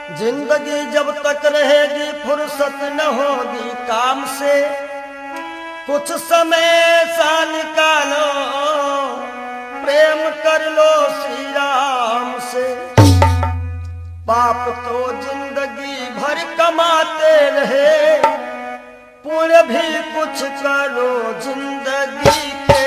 जिंदगी जब तक रहेगी फुर्सत न होगी काम से, कुछ समय सा निकालो प्रेम कर लो श्री राम से। पाप तो जिंदगी भर कमाते रहे, पुण्य भी कुछ करो जिंदगी के।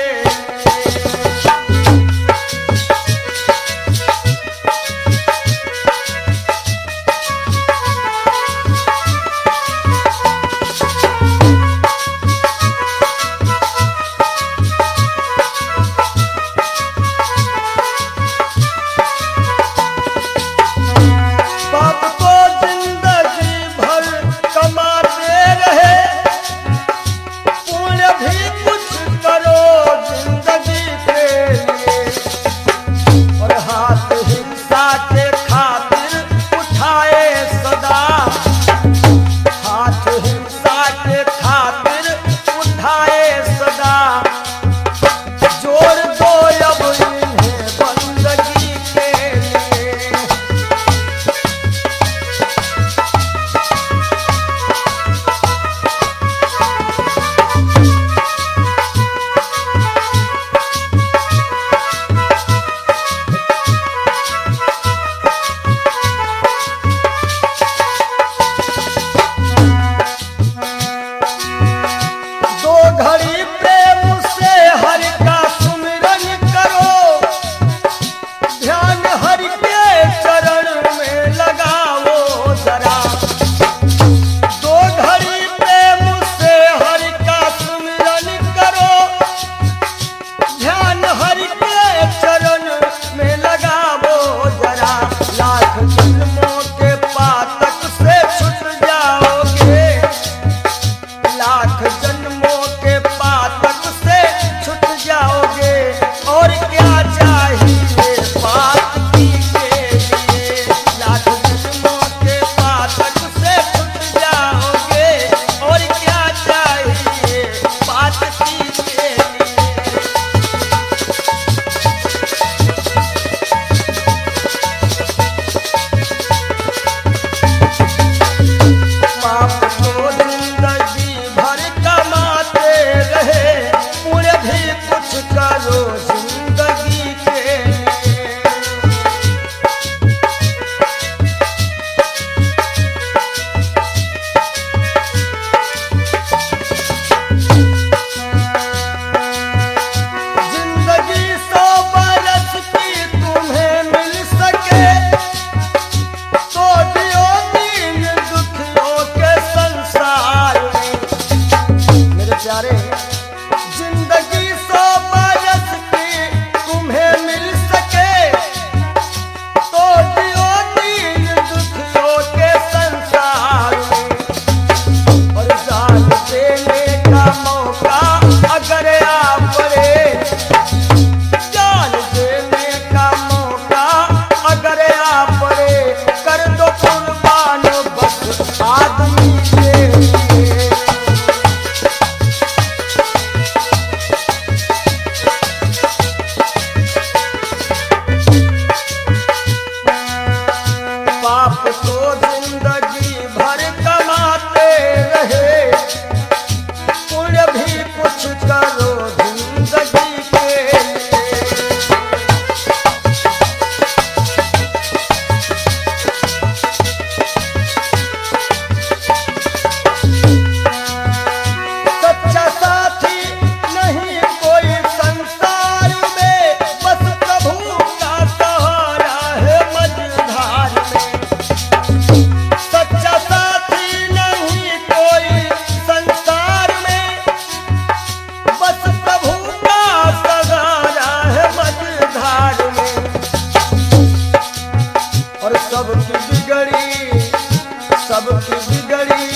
सबकी बिगड़ी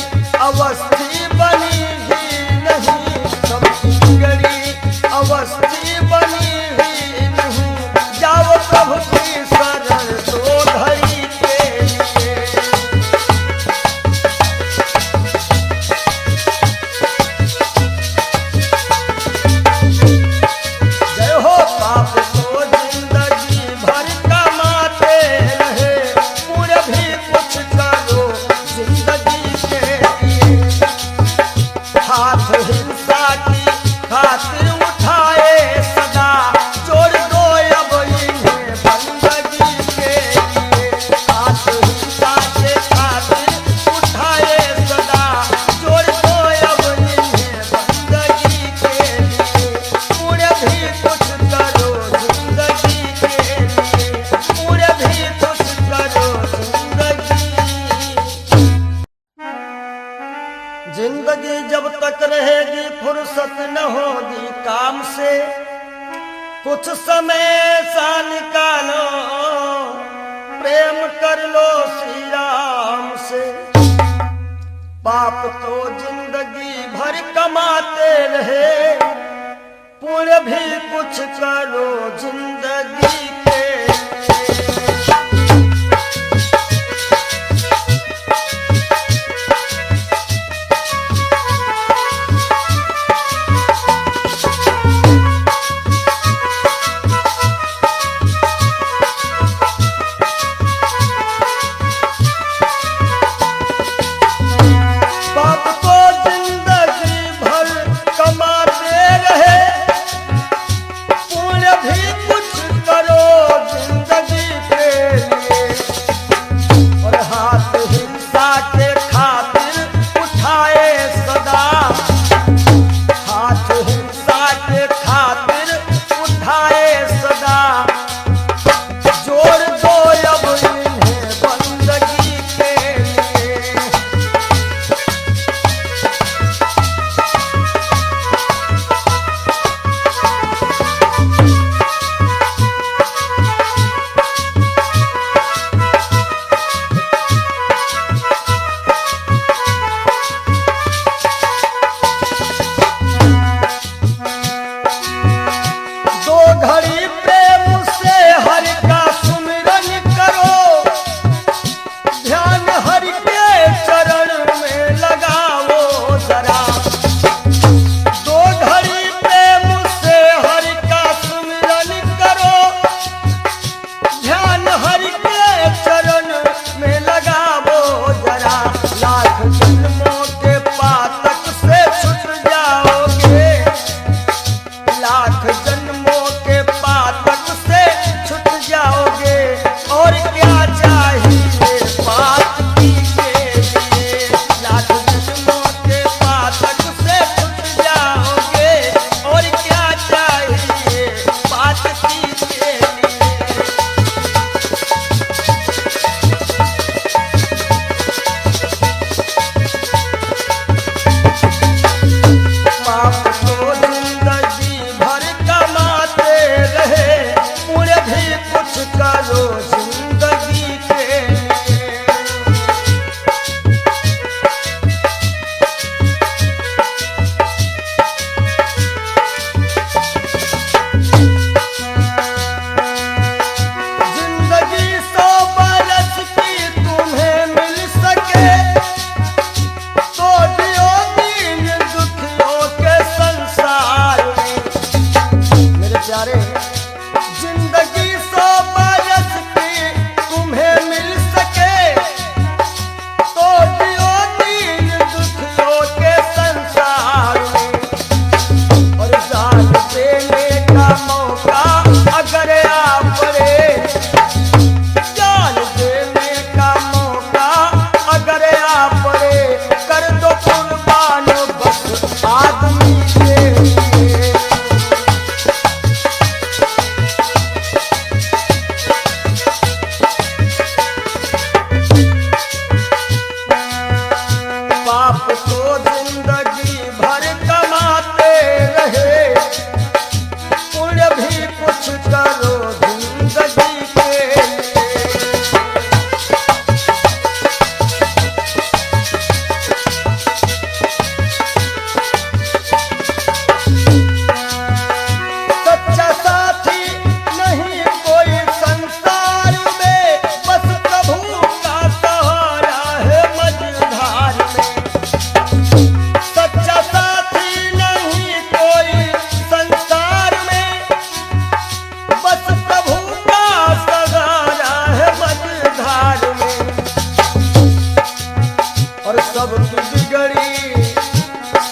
अवस्थी बनी ही नहीं, सबकी बिगड़ी अवस्थी बनी ही नहीं। जाओ प्रभु की शरण दो घड़ी के लिए। जय हो पाप को जिंदगी भर कमाते रहे, पूरे भी कुछ फुर्सत न होगी काम से, कुछ समय सा निकालो, प्रेम कर लो श्री राम से। पाप तो जिंदगी भर कमाते रहे, पुण्य भी कुछ करो जिंदगी के।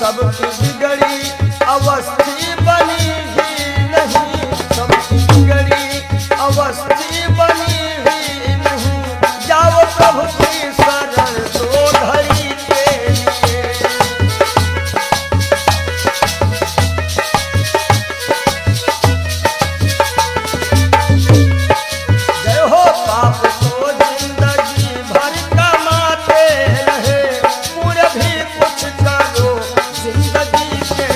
सबकी बिगड़ी अवस्थी बनी ही नहीं, सबकी बिगड़ी अवस्थी बनी ही नहीं। जाओ प्रभु की शरण दो घड़ी के लिए। जय हो पाप को जिंदगी भर कमाते रहे, पूरे भी कुछ करो जिंदगी के।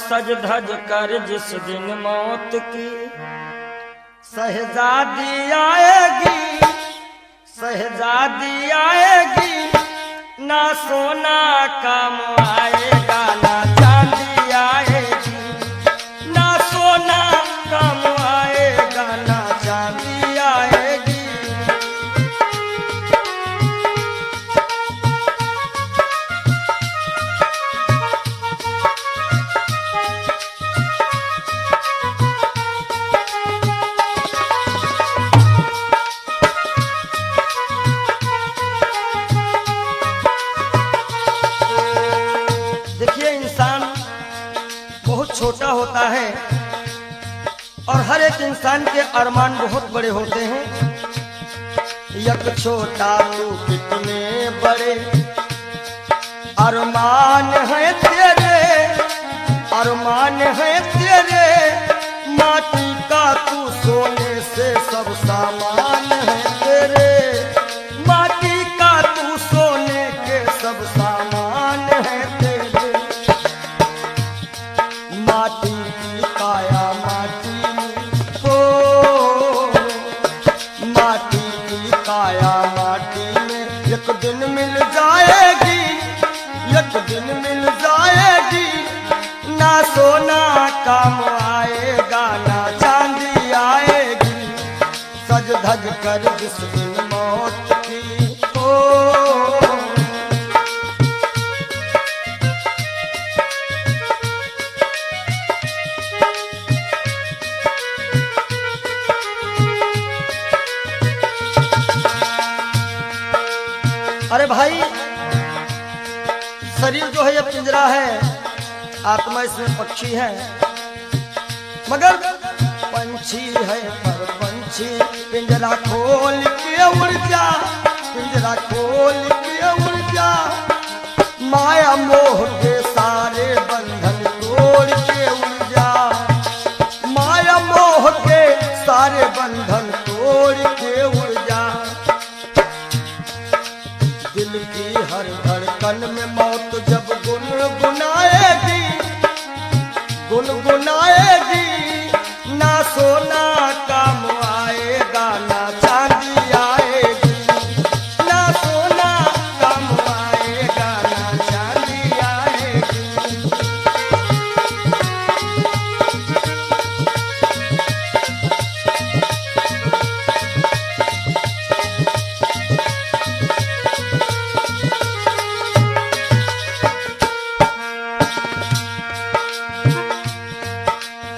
सज धज कर जिस दिन मौत की शहजादी आएगी, शहजादी आएगी, ना सोना काम आएगा ना चांदी आएगी, ना सोना काम आएगा ना चांदी आएगी। देखिए, इंसान बहुत छोटा होता है और हर एक इंसान के अरमान बहुत बड़े होते हैं। यक छोटा तू कितने बड़े अरमान है तेरे, अरमान है तेरे, माटी का तू सोने से सब सामान है तेरे, माटी का तू सोने के सब सामान है तेरे। माटी की काया माटी में हो, माटी की काया माटी में एक दिन मिल जाएगी, एक दिन मिल जाएगी, ना सोना काम आएगा ना चांदी आएगी, सज धज कर जिस दिन मौत की हो। अरे भाई, शरीर जो है ये पिंजरा है, आत्मा इसमें पक्षी है, मगर पंछी है पर पंछी पिंजरा खोल के उड़ जा, पिंजरा खोल के उड़ जा, माया मोह के सारे बंधन तोड़ के उड़ जा, माया मोह के सारे बंधन तोड़ के उड़ जा। दिल की हर धड़कन में मौत जब गुनगुनाएगी, गुनगुनाएगी, ना सोना काम आएगा ना चांदी आएगी, ना सोना काम आएगा ना चांदी आएगी।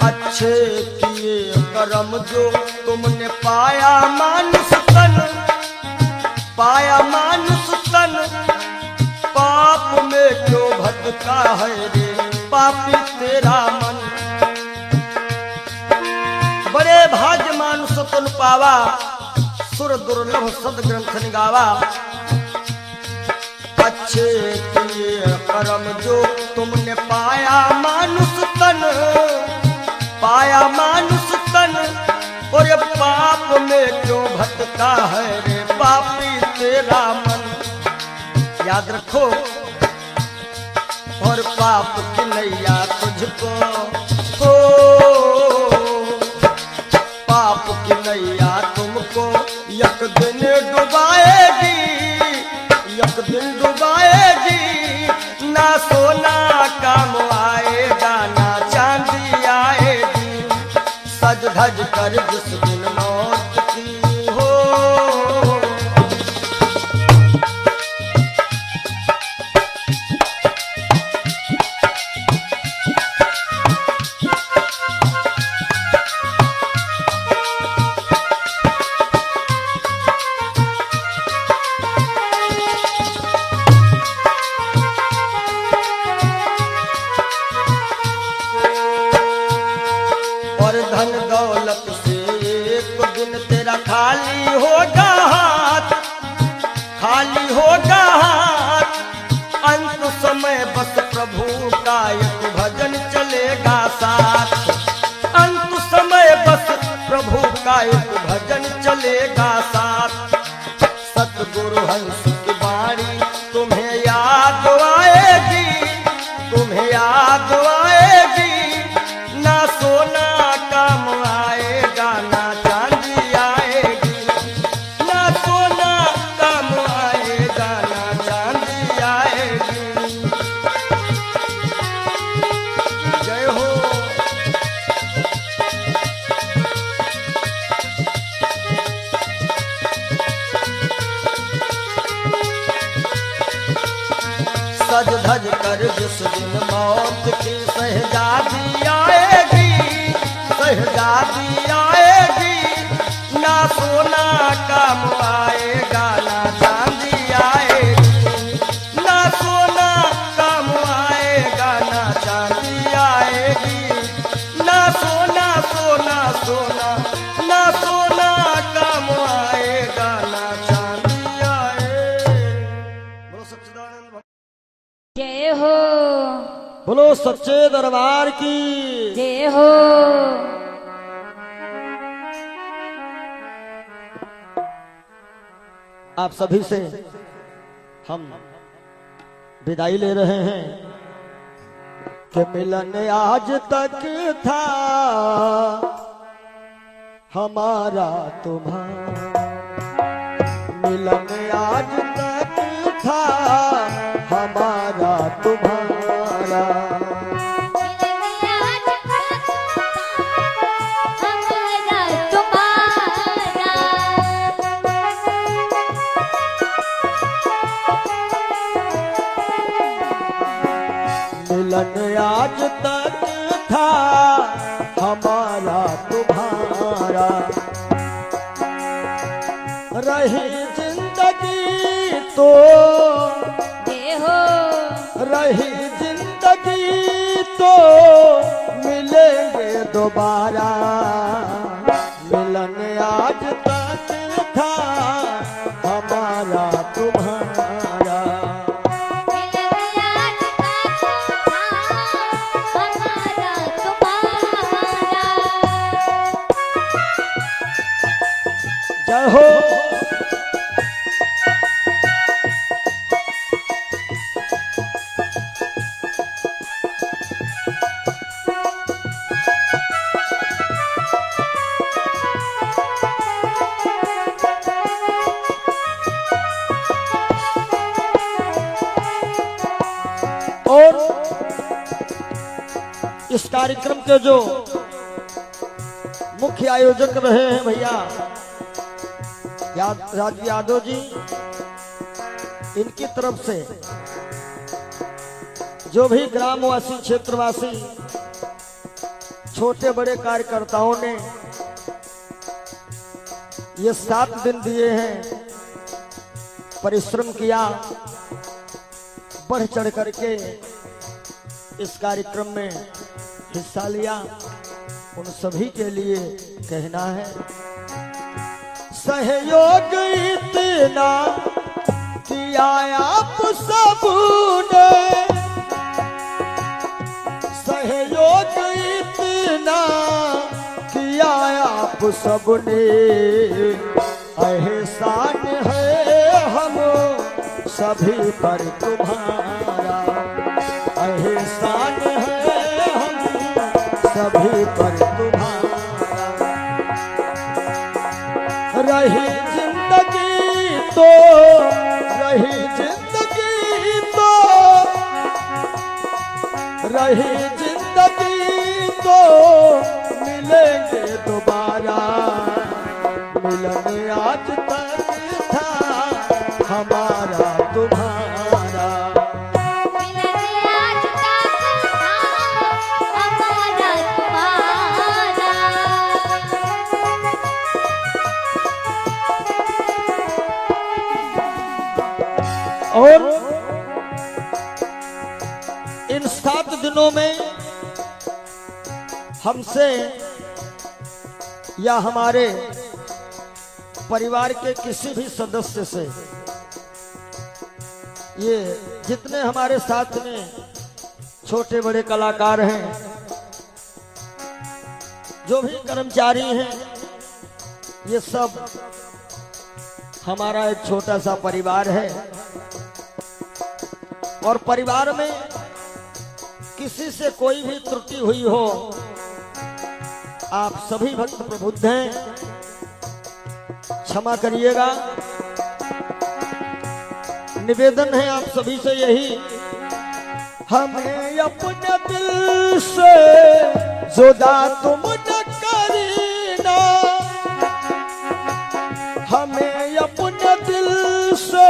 अच्छे किए कर्म जो तुमने पाया मानुष तन, पाया मानुष तन, पाप में क्यों भटका है रे पापी तेरा मन। बड़े भाग्य मानुष तन पावा, सुर दुर्लभ सद ग्रंथ निगावा। अच्छे किए कर्म जो तुमने पाया मानुष तन, पाया मानुष तन, और ये पाप में क्यों भटका है रे पापी तेरा मन। याद रखो, और पाप की नैया तुझको हो, पाप की नैया तुमको एक दिन डुबाएगी, एक दिन डुबाएगी, ना सोना काम आएगा ना चांदी आएगी, सज धज कर जिस दिन मौत की हो। और धन दौलत से एक दिन तेरा खाली होगा हाथ, खाली होगा हाथ, अंत समय बस प्रभु का एक भजन चलेगा साथ, अंत समय बस प्रभु का एक भजन चलेगा साथ। सतगुरु हंस की वाणी तुम्हें याद आएगी, तुम्हें याद आएगी, बोलो सच्चे दरबार की जय हो। आप सभी से हम विदाई ले रहे हैं कि मिलन आज तक था हमारा तुम्हारा, मिलन आज तक था हमारा तुम्हारा, मिलन आज तक था हमारा तुम्हारा, रही जिंदगी तो रही जिंदगी तो मिलेंगे दोबारा, मिलन आज तक था हमारा तुम्हारा, जय हो। और इस कार्यक्रम के जो मुख्य आयोजक रहे हैं भैया राजू यादव जी, इनकी तरफ से जो भी ग्रामवासी क्षेत्रवासी छोटे बड़े कार्यकर्ताओं ने ये 7 दिन दिए हैं, परिश्रम किया, बढ़ चढ़ करके इस कार्यक्रम में हिस्सा लिया, उन सभी के लिए कहना है सहयोग इतना किया आप सबने, सहयोग इतना किया आप सबने, एहसान है हम सभी पर तुम्हारा, एहसान है हम सभी पर तुम्हारा, रही जिंदगी तो रही जिंदगी तो रही जिंदगी तो मिलेंगे दोबारा, मिलन आज तक था हमारा तुम्हारा, और इन 7 दिनों में हमसे या हमारे परिवार के किसी भी सदस्य से, ये जितने हमारे साथ में छोटे बड़े कलाकार हैं, जो भी कर्मचारी हैं, ये सब हमारा एक छोटा सा परिवार है, और परिवार में किसी से कोई भी त्रुटि हुई हो, आप सभी भक्त प्रबुद्ध हैं, क्षमा करिएगा। निवेदन है आप सभी से यही, हमें अपने दिल से जुदा तुम न करना, हमें अपने दिल से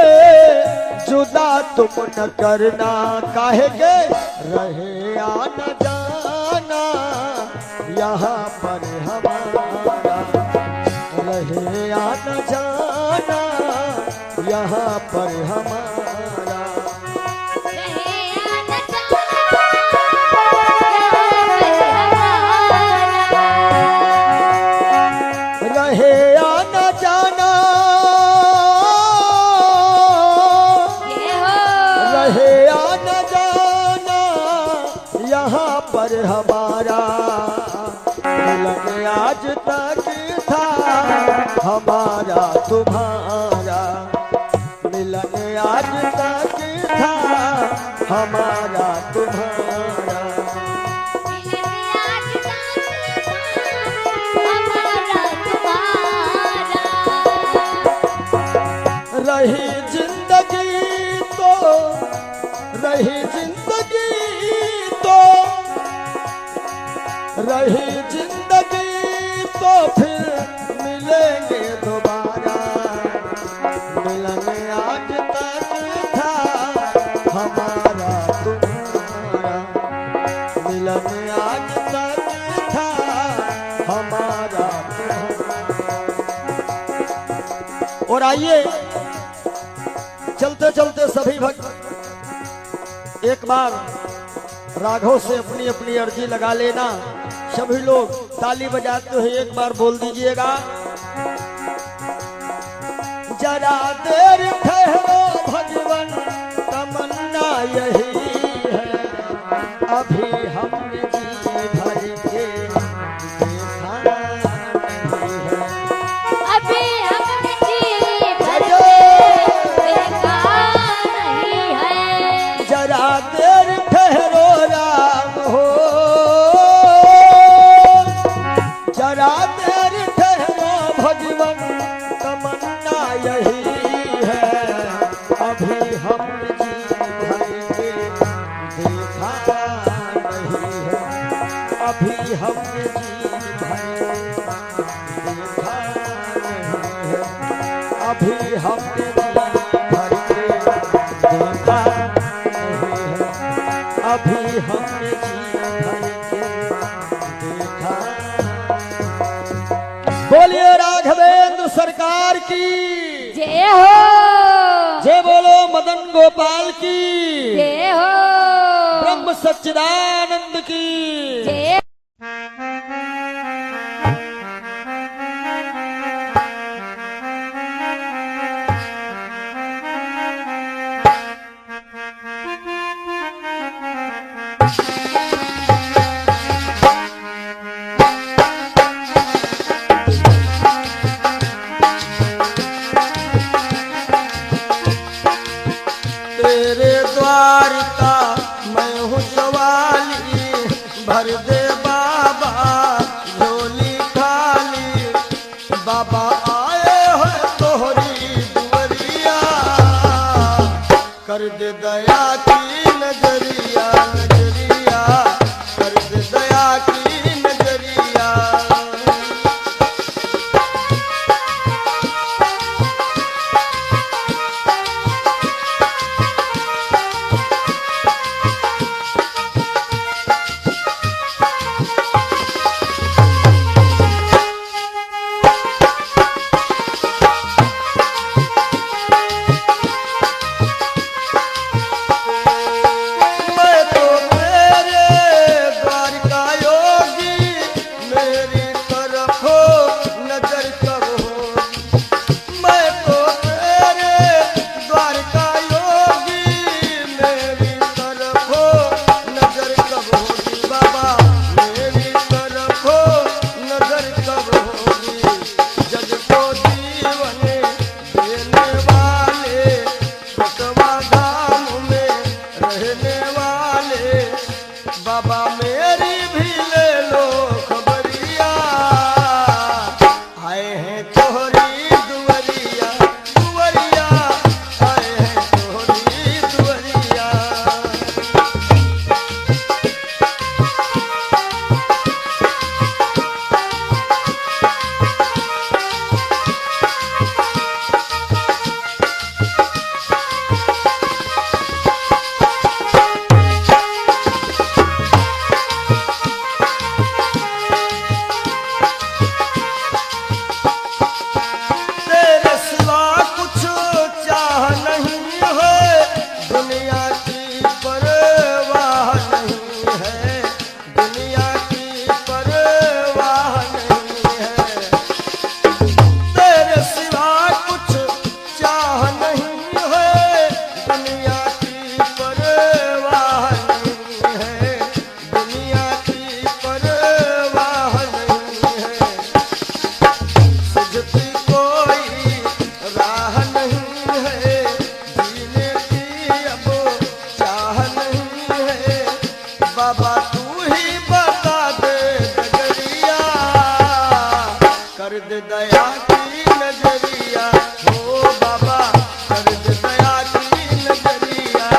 जुदा तुम न करना, काहेंगे रहे आना जाना यहाँ पर हमारा, रहे आना जाना यहाँ पर हमारा, रहे आना जाना, रहे आना जाना हमारा तुम्हारा मिलन आज तक था, हमारा तुम्हारा रही जिंदगी तो, रही जिंदगी तो, रही जिंदगी तो फिर मिलेंगे दोबारा, मिलन आज तक था, हमारा तुम्हारा मिलन आज तक था, हमारा तुम्हारा। और आइए चलते चलते सभी भक्त एक बार राघव से अपनी अपनी अर्जी लगा लेना। सभी लोग ताली बजाते हुए एक बार बोल दीजिएगा, जरा देर ठहरो भगवन तमन्ना यही है, अभी हमने जी भर के देखा नहीं है, अभी हमने जी भर के देखा नहीं है। जरा देर ठहरो राम हो, जरा देर ठहरो भगवन तमन्ना यही है, अभी हम जी भर के देखा नहीं है, अभी हम जी भर के देखा नहीं है, अभी हम जी भर के देखा नहीं है, अभी हमने जी भर के देखा। बोलिए राघवेंद्र सरकार की जय हो, जय बोलो मदन गोपाल की जय हो, ब्रह्म सच्चिदानंद की जय। तेरे द्वार का मैं हूँ सवाली, भर दे बाबा झोली खाली, बाबा आए हो तोहरी दुवरिया, कर दे दया की नजरिया, नजरिया कर दे दया की नजरिया। मैं तो तेरे द्वार का योगी, मेरी तरफ हो नजर कब हो, मैं तो तेरे द्वार का योगी, मेरी तरफ हो नजर कब होगी, बाबा मेरी तरफ हो नजर कब होगी, जग को जीवन देने वाले, बसवा धाम में रहने वाले, बाबा मेरी भी ले लो खबरिया, आए हैं तोहरी दुवरिया, दुवरिया आए हैं तोहरी दुवरिया। नजरिया हो बाबा कर दे दया की नजरिया।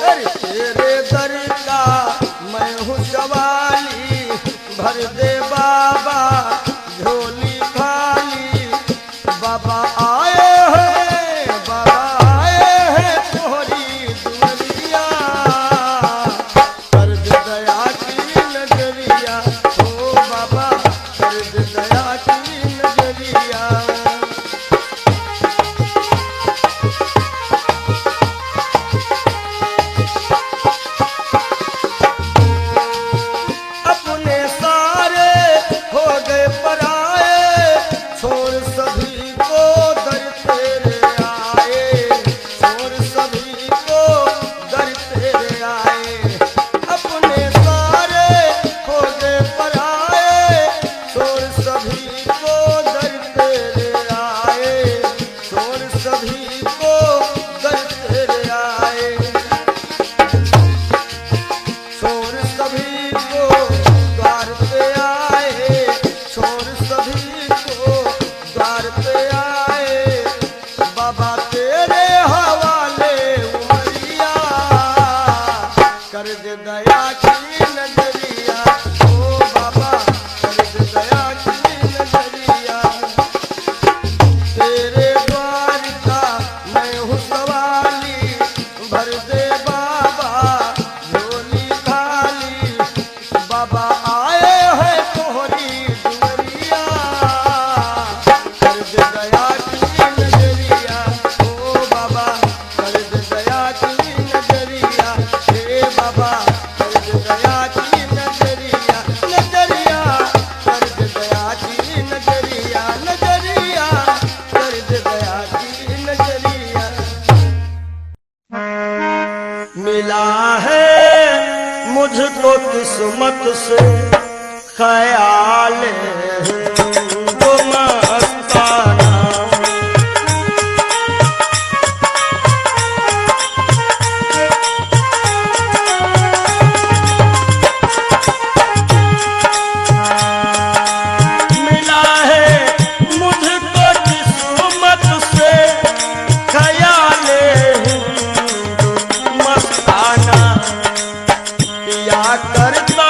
अरे तेरे दर का मैं हूँ सवाली, भर दे बाबा झोली खाली। बाबा आए हैं तोहरी दुनिया, कर दे दया की नजरिया ओ बाबा कर दे दया की नजरिया। अपने सारे हो गए पराए, छोड़ सभी को दर तेरे आए, छोड़ सभी को दर तेरे आए। अपने सारे हो गए पराए, छोड़ सभी को दर तेरे आए, छोड़ सभी को दर तेरे आए। छोड़ सभी को द्वार पे आए, छोड़ सभी को द्वार पे आए। बाबा तेरे हवाले उमरिया, कर दे दया की नजरिया ओ बाबा कर दे दया की नजरिया। तेरे द्वार का मैं हूँ सवाली, भर दे बाबा झोली खाली। बाबा आए हैं तोहरी दुनिया, कर दे दया की नजरिया ओ बाबा कर दे दया की नजरिया। हे बाबा कर दे दया की नजरिया, नजरिया कर दे दया की नजरिया, नजरिया कर दे दया की नजरिया। मिला है मुझको किस्मत से ख्याल वो मस्ताना। मिला है मुझको किस्मत से ख्याल मस्ताना। पिया करता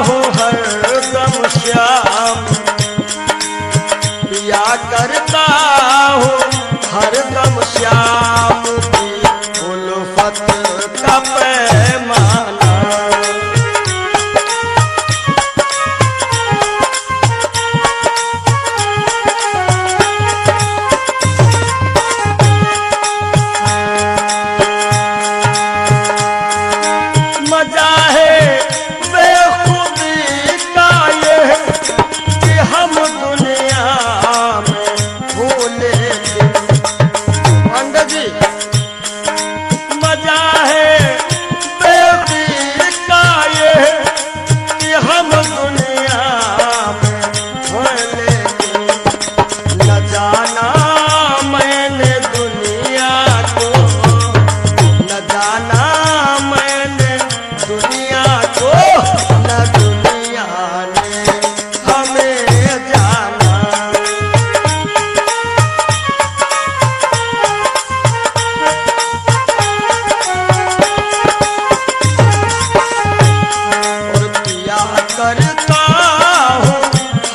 हूँ हरदम श्याम, पिया करता हूँ हरदम श्याम की उल्फत का पैमाना। मजा है बेखुदी का ये कि हम दुनिया में भूले थे। पंडित जी मजा है बेखुदी का ये कि हम दुनिया में भूले थे। न जाना मैंने दुनिया को, न जाना मैंने दुनिया को, न दुनिया ने हमें जाना। और पिया करता हूँ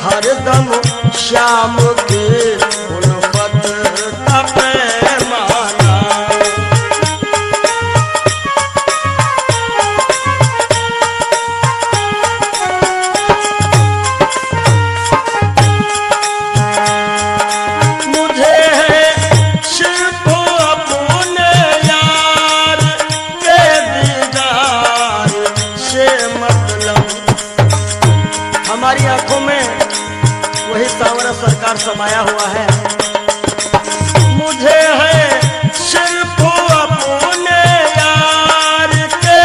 हरदम श्याम की उल्फत का पैमाना। मुझे है सिर्फ अपने यार के दीदार से मतलब। हमारी आंखों में वही सांवरा सरकार समाया हुआ है। मुझे है सिर्फ अपने यार के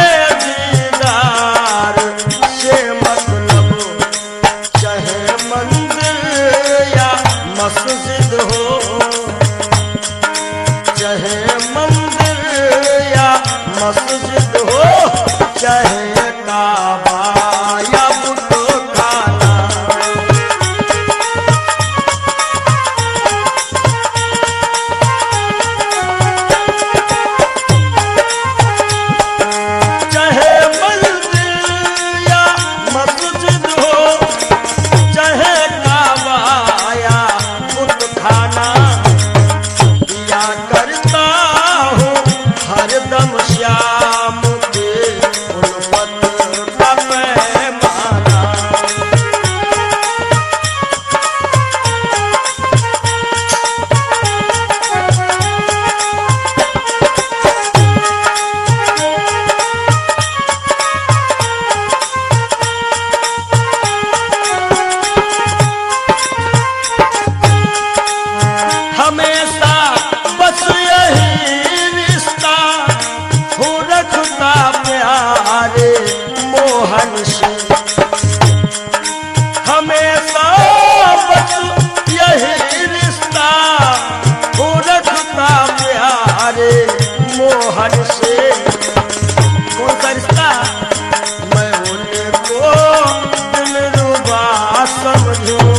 चाहे काबा या बुतखाना। चाहे मंदिर या मस्जिद हो, चाहे काबा या बुतखाना, या करता हूँ हरदम श्याम के उल्फत का पैमाना। हमेशा बस यही रिश्ता हो रखता प्यारे मोहन से। हमेशा बस यही रिश्ता हो रखता प्यारे मोहन से। कौन सा रिश्ता? मैं उनको दिलरुबा समझूं,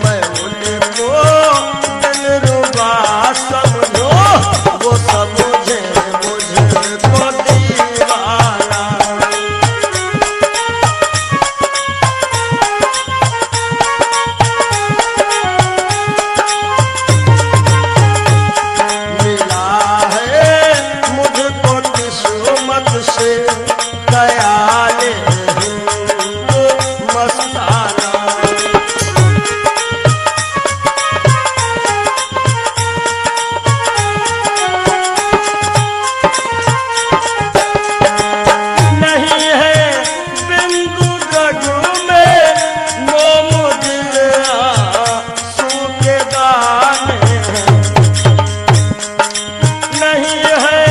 मैं उनको दिलरुबा समझो, वो समझे मुझको दीवाना। मिला है मुझको किस्मत से ख्याले हिंदू मस्ताना। नहीं है बिंदु रघु में मोम दिल आंसू के दाने हैं। नहीं है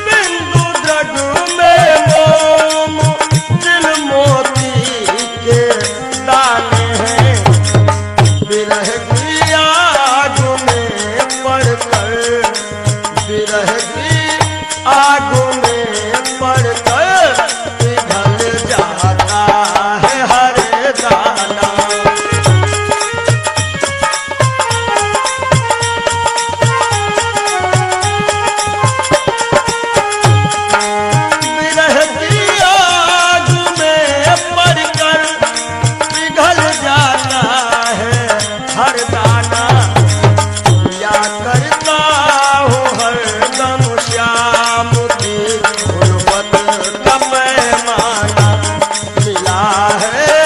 बिंदु रघु में मोम दिल मोती के दाने हैं। विरह की आग में पड़कर, विरह की आग में पड़कर पिघल जाता है हर दाना। विरह की आग में पड़कर पिघल जाता है हर दाना। या करता हूँ हरदम श्याम की उल्फत का पैमाना। मिला है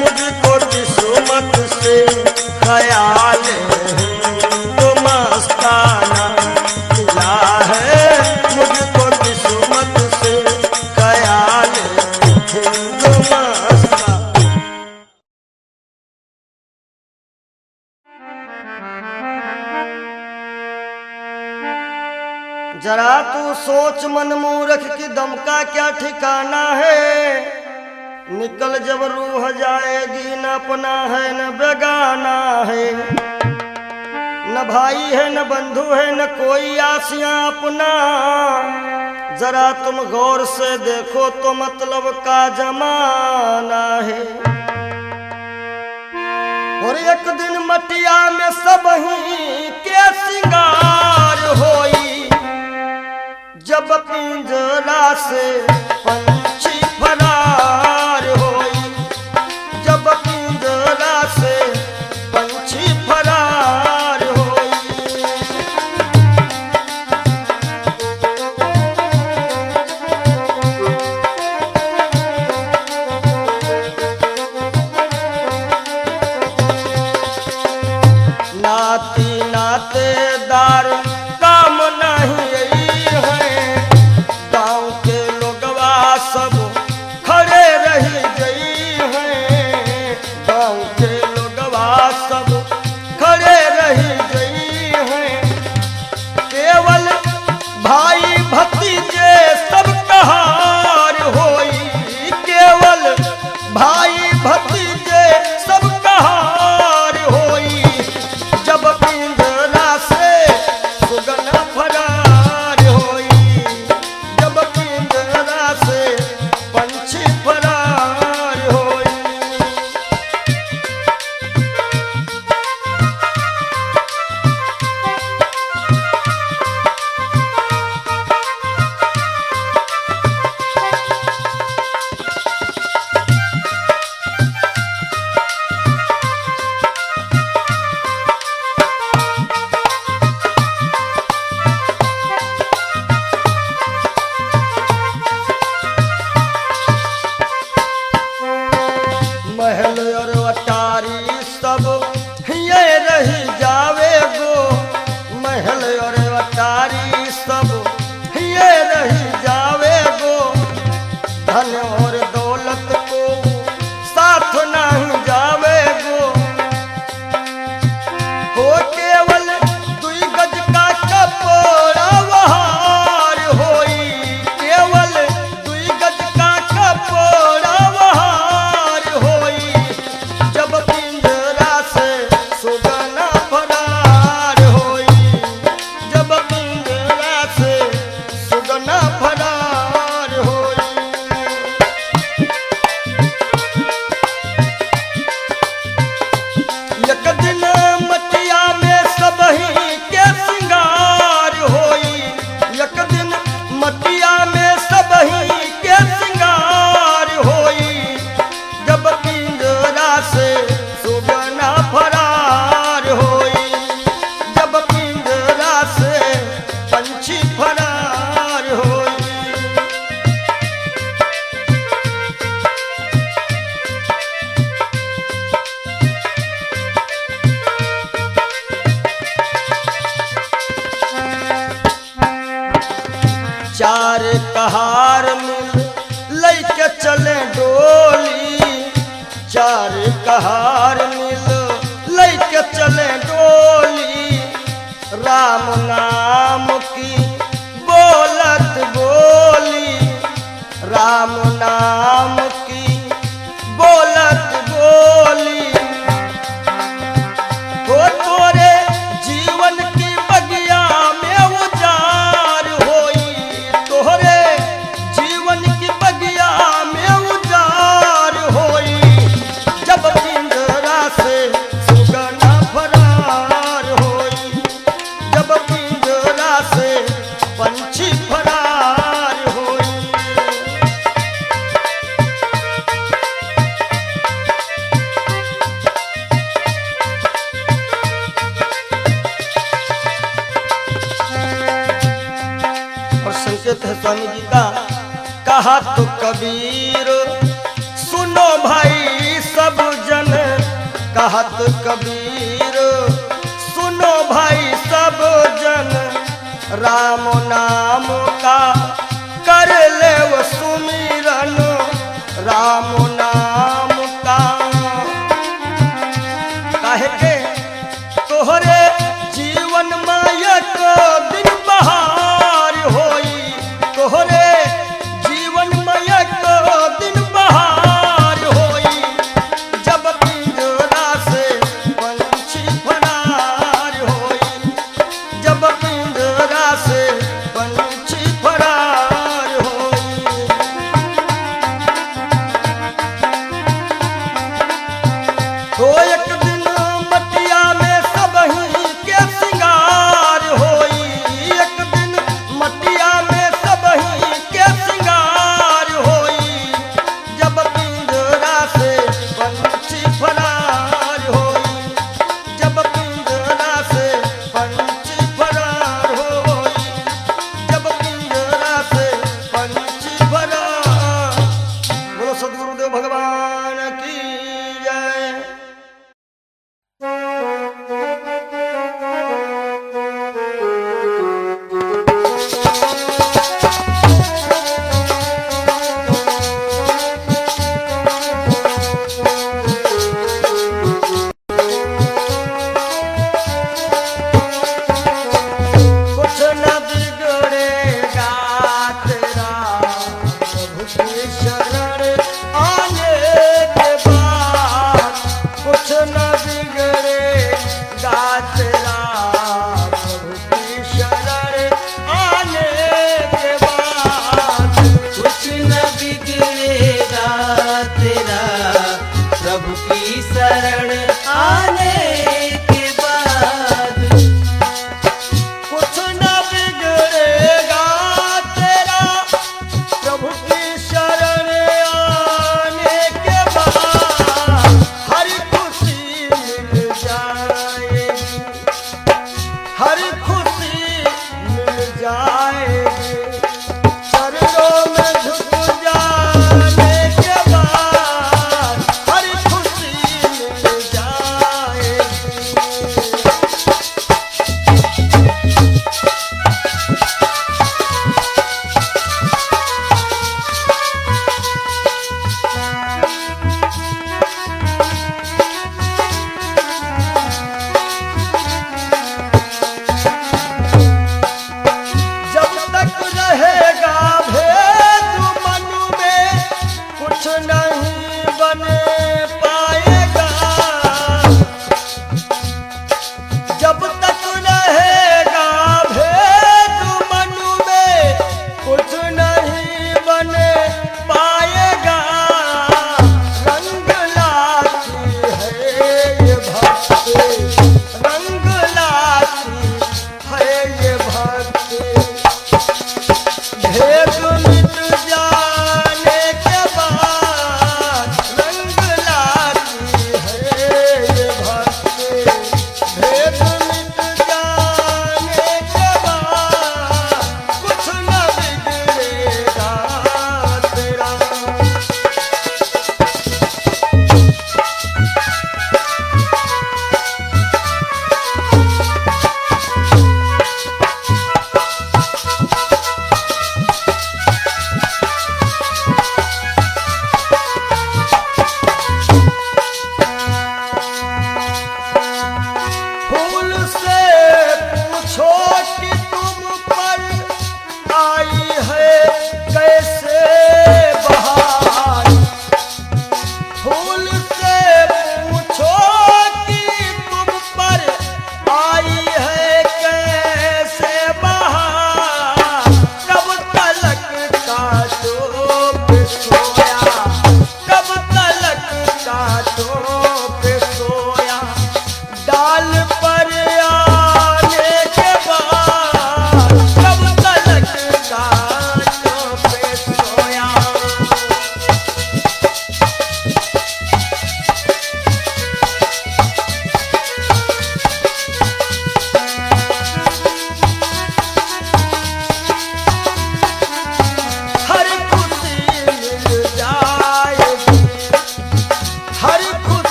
मुझको किस्मत से ख्याल हिंदू मस्ताना। मिला है मुझको किस्मत से ख्याल हिंदू मस्ताना। जरा तू सोच मन मूर्ख की दम का क्या ठिकाना है। निकल जब रूह जाएगी, न अपना है न बेगाना है, न भाई है न बंधु है न कोई आसियां अपना। जरा तुम गौर से देखो तो मतलब का जमाना है। और एक दिन मटिया में सब ही के सिंगार होई, जब पिंजरा से पंछी फरार होई, जब पिंजरा से पंछी फरार होई। नाती नातेदार काम नहीं है, गांव के लोगवा सब खड़े रही गई हैं। गांव के लोगवा सब खड़े रही गई हैं। केवल भाई भतीजे सब कहार होई, केवल भाई भतीजे सब कहार होई। जब पिंजरा से सुगना फरार होई, जब पिंजरा कहार मिल लैके चले डोली, चार कहार मिल लैके चले डोली, राम नाम की बोलत बोली, राम नाम की बोलत बोली। हो तोरे जीवन की बगिया में उजार होई, तोरे जीवन की बगिया में उजार होई, जब पिंजरा से सुगना फरार होई, जब पिंजरा से पंछी फरार होई। और संकेत है स्वामी जी का, कहा तो कबीर सुनो भाई सब जन, कहा तो कबीर सुनो भाई सब जन, राम नाम का कर ले वो सुमिरन, राम नाम का। काहे के तोहरे जीवन मायक दिन बहार होई, तोहरे जीवन मायक दिन बहार होई, जब पिंजरा से पंछी फरार होई, जब पिंजरा से पंछी फरार होई। तो एक दिन मटिया में सबही के सिंगार होई, एक दिन मटिया में सबही के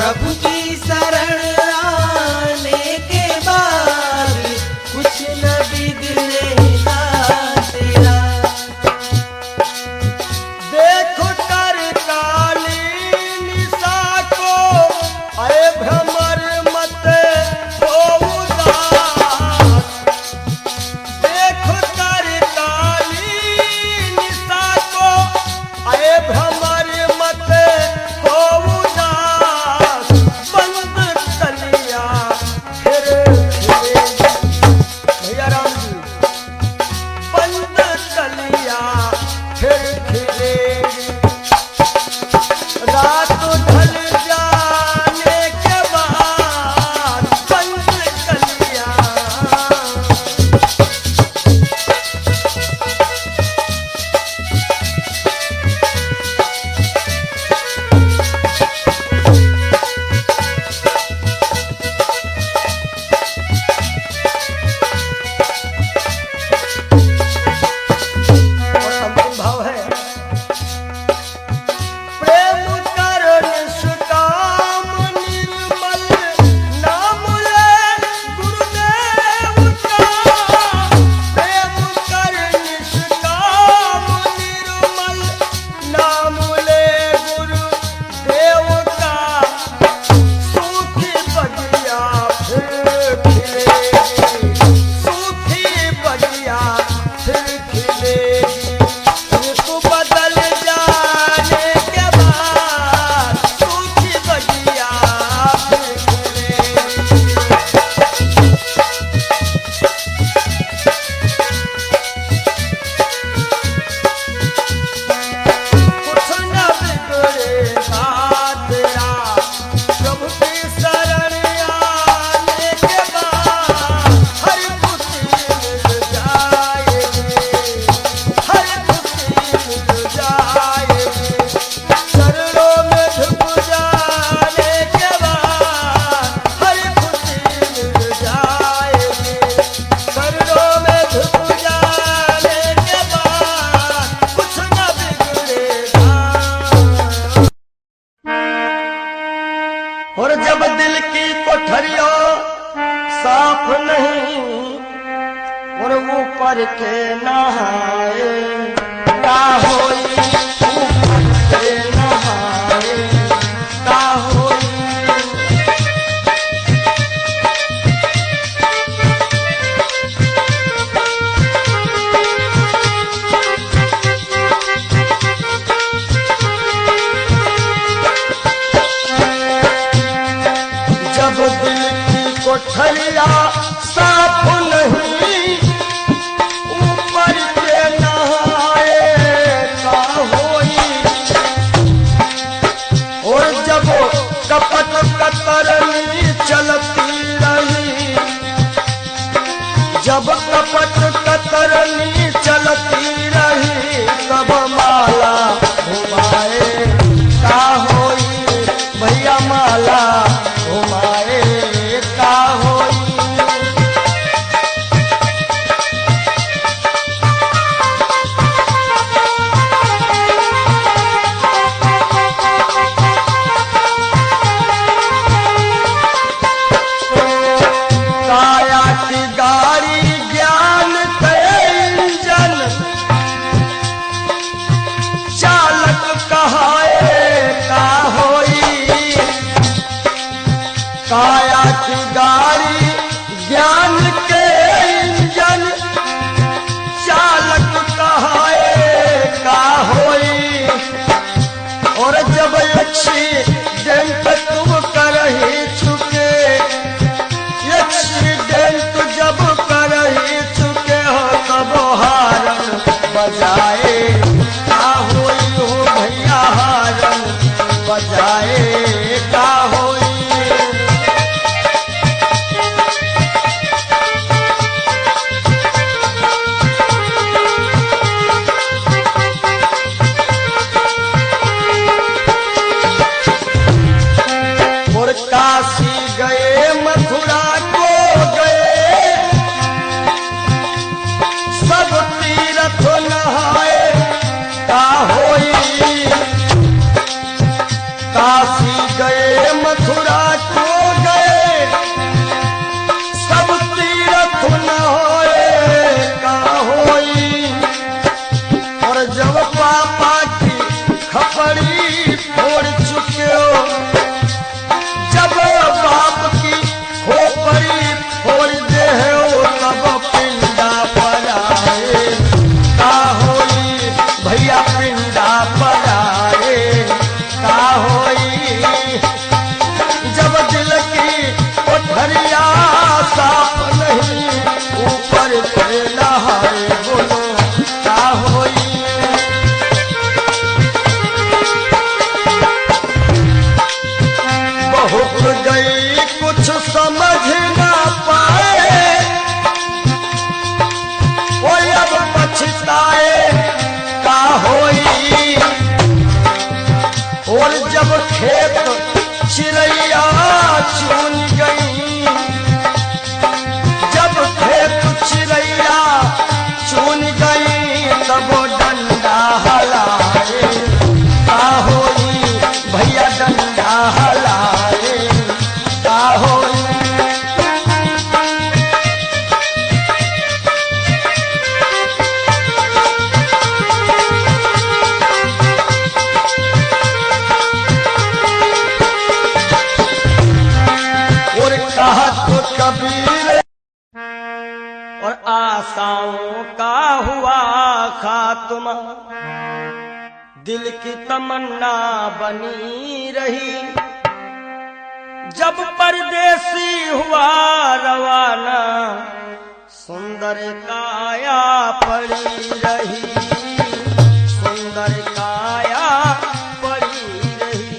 प्रभु की शरण आने के बाद कुछ न बिगड़ेगा तेरा। देखो कर काली निशा को, अरे भ्रमर मत हो उदास। देखो कर काली निशा को, अरे भ्रमर मत हो उदास। बंद कलिया फिर खिलेगी। भैया राम जी, बंद कलिया फिर खिलेगी। रात ढल जाने के बाद बंद कलिया। और अंतिम भाव है, प्रेम कर निष्काम निर्मल नाम ले गुरुदेव का। प्रेम कर निष्काम निर्मल नाम ले गुरुदेव का। सूखी बगिया फिर खिलेगी। सूखी बगिया फिर खिलेगी। ऋतु बदल जाने के बाद सूखी बगिया फिर खिलेगी। कुछ न बिगड़ेगा तेरा, प्रभु की शरण आने के बाद हर खुशी मिल जाएगी। हर खुशी मिल जाएगी। चरणों में झुक जाने के बाद हर खुशी मिल जाएगी। चरणों में झुक जाने के बाद कुछ न बिगड़ेगा। और जब दिल की कोठरियों साफ नहीं, और ऊपर के नहाए का होई। ऊपर के नहाए का होई। जब दिल की कोठरिया साफ नहीं, ऊपर के नहाए का होई। और जब कपट कतरनी चलती रही, जब कपट कतरनी चलती रही, तब माला घुमाए का होई। भैया माला घुमाए का होई। काया की गाड़ी ज्ञान के इंजन, चालक कहाए का होई। काया की गाड़ी ज्ञान के इंजन, चालक कहाए का होई। और जब एक्सीडेंट तुम करही चुके, एक्सीडेंट जब करही चुके हो, तब हारन बजाए का होई। हो भैया हारन बजाए का होई। और काशी गए मथुरा को गए, सब तीर्थ नहाए का होई। काशी गए मथुरा गई कुछ समझ ना पाए, वो अब पछताए का होई। और जब खेत चिड़ैया चुन गई, जब खेत चिड़ैया चुन गई, तब डंडा हलाए का होई। भैया डंडा हलाए का होई। और कहा तो कबीर और आशाओं का हुआ खात्मा, दिल की तमन्ना बनी रही। जब परदेसी हुआ रवाना, सुंदर काया पड़ी रही, सुंदर काया पड़ी रही।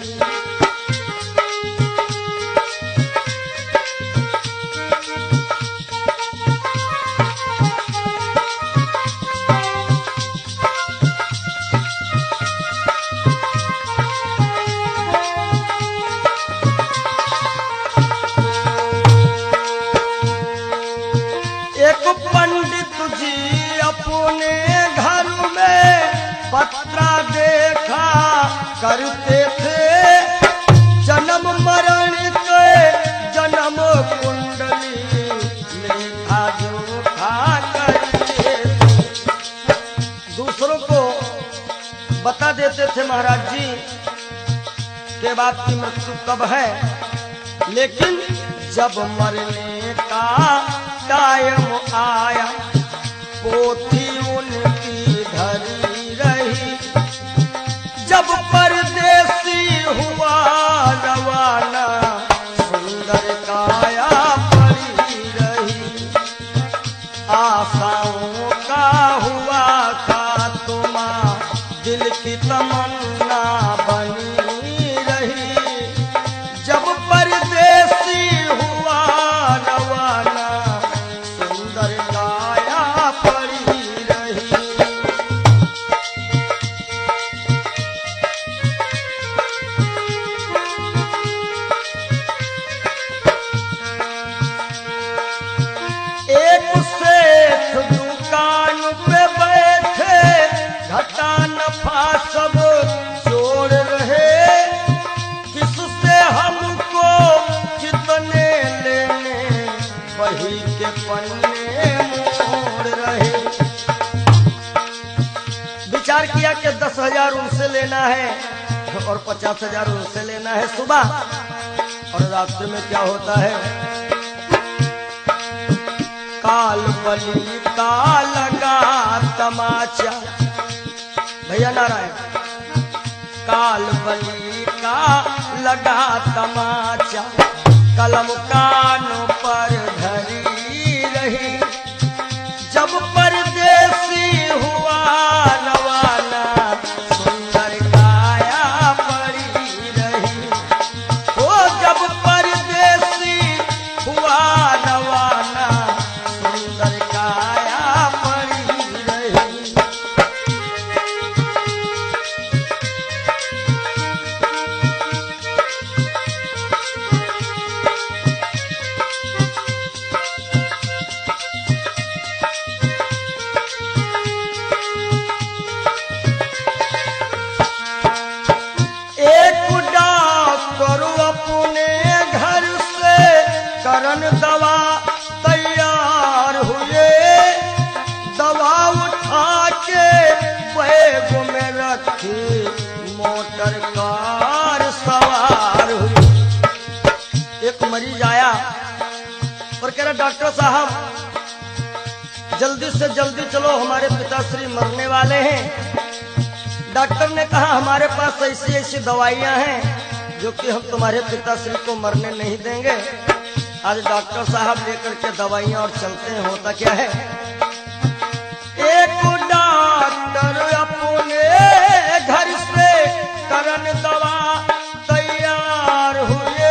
एक पंडित जी अपने घर में पत्रा देखा करते थे, जन्म मरण के जन्म कुंडली लेखा जोखा करते थे। दूसरों को बता देते थे महाराज जी के बाद की मृत्यु कब है, लेकिन जब मरने का टाइम आया, पोथी उनकी धरी रही। जब परदेसी हुआ रवाना, सुंदर काया पड़ी रही। आशाओं का हुआ खात्मा, दिल की तमन्ना बनी रही। जब परदेसी हुआ रवाना, सुंदर काया पड़ी रही। एक सेठ दुकान पे बैठे, घाटा नफा सब जोड़ रहे। किससे हमको कितने लेने, वही के पन्ने मोड़ रहे। विचार किया कि 10,000 उनसे लेना है और 50,000 उनसे लेना है सुबह, और रास्ते में क्या होता है, काल बली का लगा तमाचा। भैया नारायण, काल बली का लगा तमाचा, कलम कानों पर धरी रही। जब परदेसी हुआ रवाना, सुंदर काया पड़ी रही। ओ जब परदेसी हुआ रवाना, सुंदर काया पड़ी रही। करन दवा तैयार हुए, दवा उठा के बैग में रखी, मोटर कार सवार हुई। एक मरीज आया और कह रहा डॉक्टर साहब जल्दी से जल्दी चलो, हमारे पिताश्री मरने वाले हैं। डॉक्टर ने कहा हमारे पास ऐसी ऐसी दवाइयां हैं जो कि हम तुम्हारे पिताश्री को मरने नहीं देंगे। आज डॉक्टर साहब लेकर के दवाइयां और चलते हैं। होता क्या है, एक डॉक्टर अपने घर से करन दवा तैयार हुए,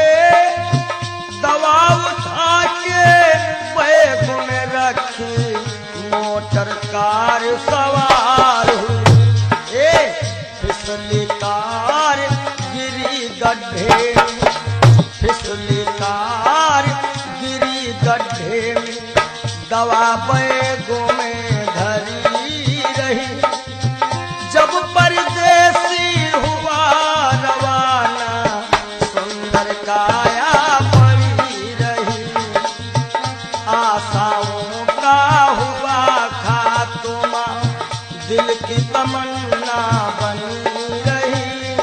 सवार हुई। फिसली कार गिरी गड्ढे में, फिसली कार गिरी गड्ढे में, दवा बैगों में धरी रही। जब परदेसी हुआ रवाना, सुंदर काया पड़ी रही। आशाओं का हुआ खात्मा, दिल की तमन्ना बनी रही।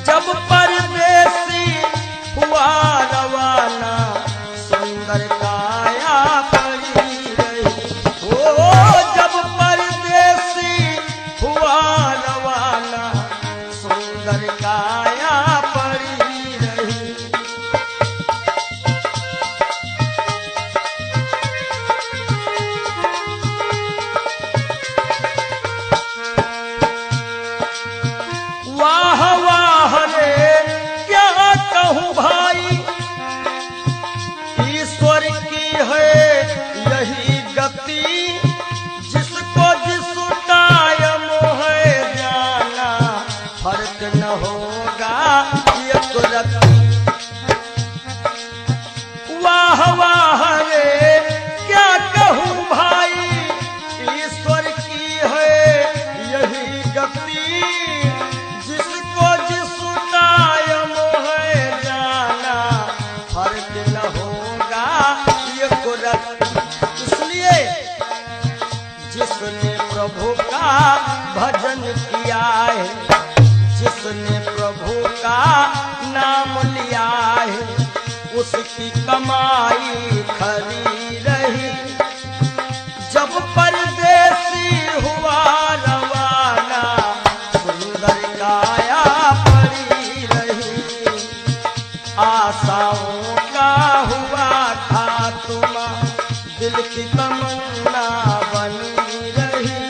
जब परदेसी हुआ रवाना, सुंदर काया पड़ी रही। ओ जब परदेसी हुआ रवाना, सुंदर काया पड़ी रही। वाह वाह रे क्या कहूँ भाई, ईश्वर की है यही गति। जिसको जिस टाइम है जाना, फर्क न होगा एक रत्ती। वाह वाह रे क्या कहूँ भाई, ईश्वर की है यही गति। जिसको जिस टाइम है जाना, फर्क न होगा एक रत्ती। इसलिए जिसने प्रभु का भजन किया है, जिसने प्रभु का नाम लिया है, उसकी कमाई खरी रही। जब परदेसी हुआ रवाना, सुंदर काया पड़ी रही। आशाओं का हुआ खात्मा, दिल की तमन्ना बनी रही।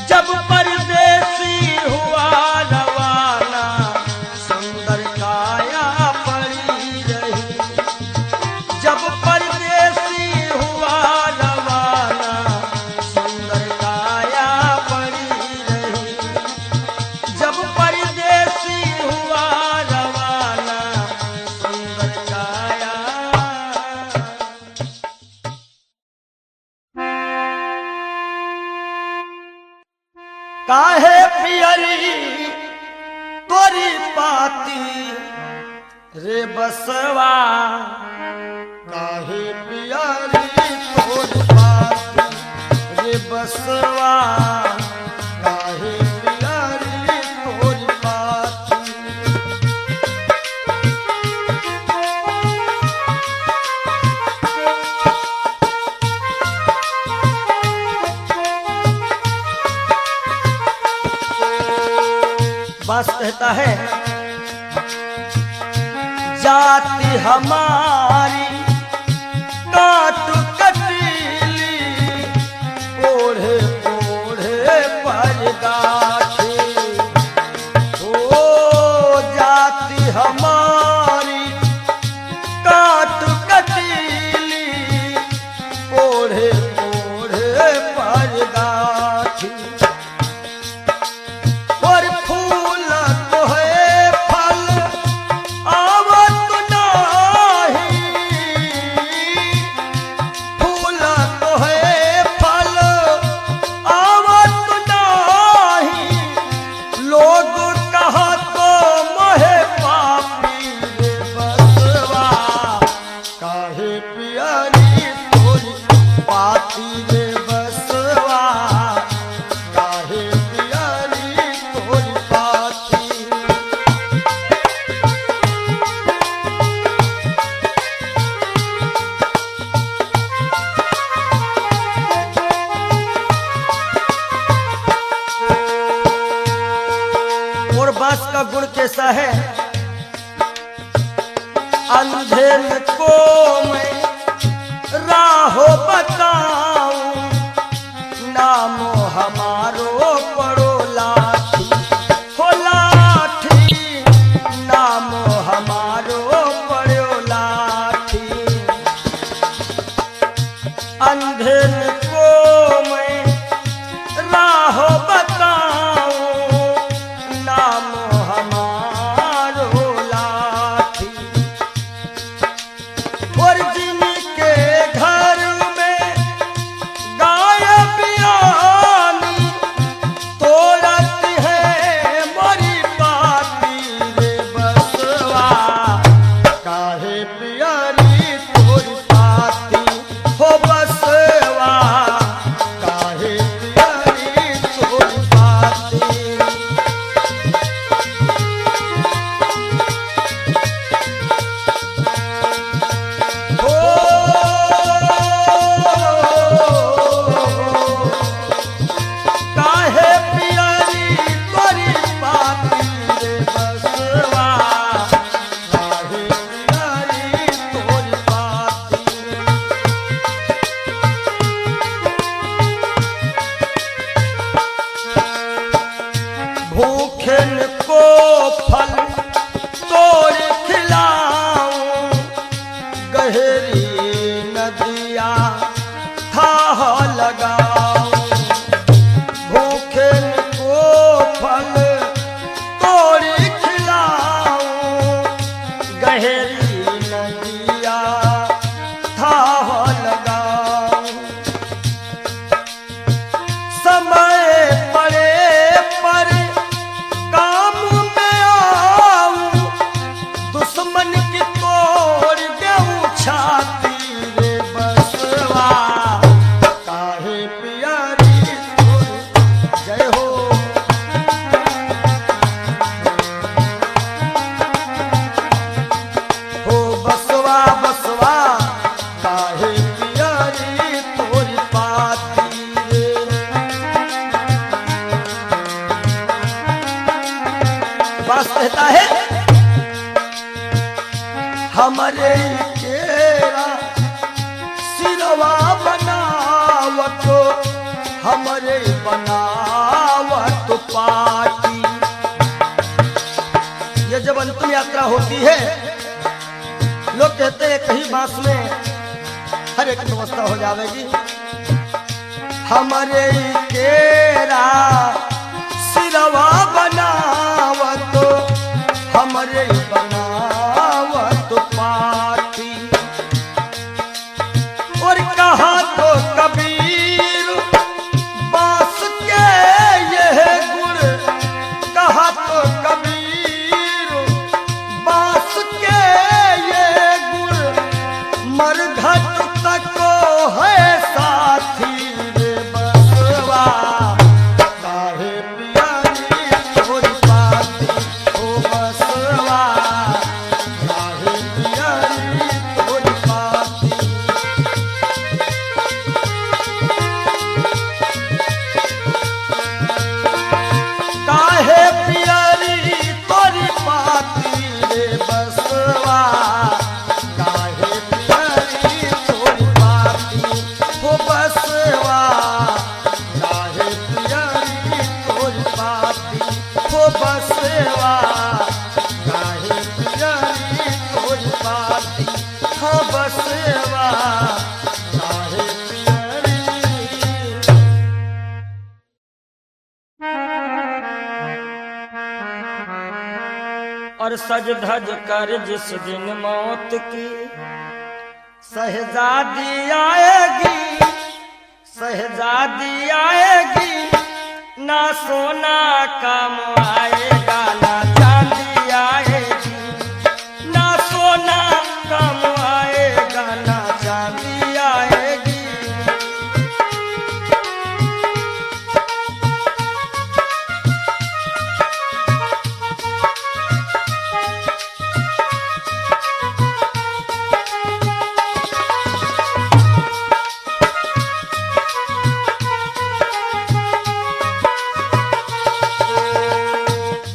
जब परदेसी हुआ रवाना, सुंदर काया पड़ी रही। जब परदेसी हुआ रवाना, सुंदर काया पड़ी रही। जब परदेसी हुआ रवाना, सुंदर काया। काहे पियरी तोरी पाती रे बसवा, काहे पियरी तोरी पाती रे बसवा, काहे पियरी तोरी पाती। बास कहता है, जाति हमारी काट कटीली, ओढ़े ओढ़े पर गाठी। ओ जाति हमारी काट कटीली, ओढ़े ओढ़े पर गाठी। और फूल तो है फल आवत नाही, फूल तो है फल आवत नाही। लोग कहा तो मोहे पापी रे बसवा, काहे पियरी तोरी पाती रे बसवा, काहे पियरी तोरी पाती। और बांस का गुण कैसा है, अंधेर को मैं राहो बताऊं, नामो हमारो पड़ो लाठी। हो लाठी, नामो हमारो पड़ो लाठी। अंधेर को मैं हमरे केरा सिरवा बनावत हमरे बनावत पाटी। ये जब अंतिम यात्रा होती है लोग कहते हैं कहीं बांस में हर एक व्यवस्था हो जाएगी। हमरे केरा सिरवा बनावत हमरे बनावत पाटी। और कहा तो कबीर बांस के यह गुण, कहा तो कबीर बांस के ये गुण मरघट तक है साथी रे बसवा। काहे पियारी तोरी पाती ओ बसवा, काहे पियारी तोरी पाती। काहे पियारी तोरी पाती रे बसवा, काहे पियारी तोरी पाती हो बसवा, काहे पियारी तोरी पाती हो बसवा, काहे पियारी तोरी पाती हो बसवा, काहे पियारी। और सज धज कर जिस दिन मौत की शहजादी आएगी, शहजादी आएगी, ना सोना काम आएगा ना चांदी आएगी, ना सोना काम आएगा ना चांदी आएगी।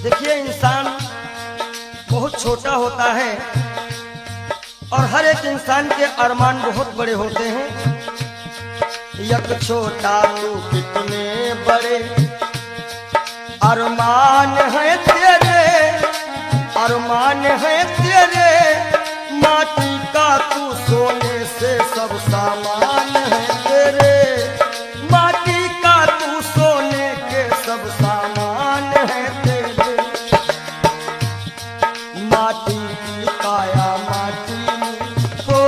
देखिए इंसान बहुत छोटा होता है और हर एक इंसान के अरमान बहुत बड़े होते हैं। यक छोटा तू कितने बड़े अरमान है तेरे, अरमान है तेरे, माटी का तू सोने से सब सामान है तेरे, माटी का तू सोने के सब सामान है तेरे। माटी की काया माटी में हो,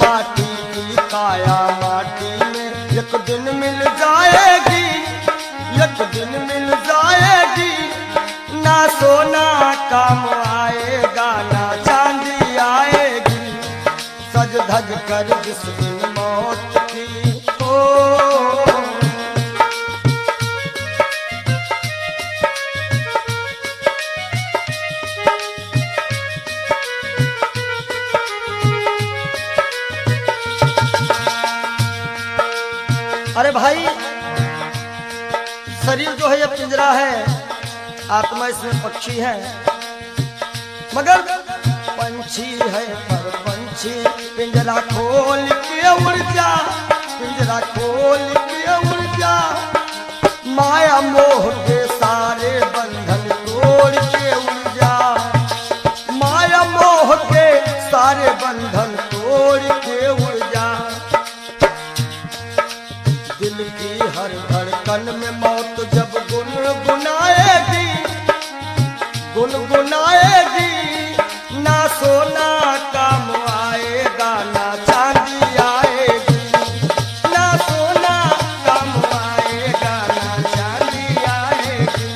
माटी की काया माटी में एक दिन मिल जाएगी, एक दिन मिल जाएगी, ना सोना काम आएगा ना चांदी आएगी। सज धज कर जिस दिन मौत की हो। अरे भाई शरीर जो है ये पिंजरा है, आत्मा इसमें पक्षी है, मगर पंछी है पर पंछी पिंजरा खोल के उड़ जा, पिंजरा खोल के उड़ जा, माया मोह के सारे बंधन तोड़ के उड़ जा, माया मोह के सारे बंधन तोड़ के उड़ जा। दिल की हर धड़कन में मौत जब गुनगुनाएगी, गुनगुनाएगी, ना सोना काम आएगा ना चांदी आएगी, ना सोना काम आएगा ना चांदी आएगी।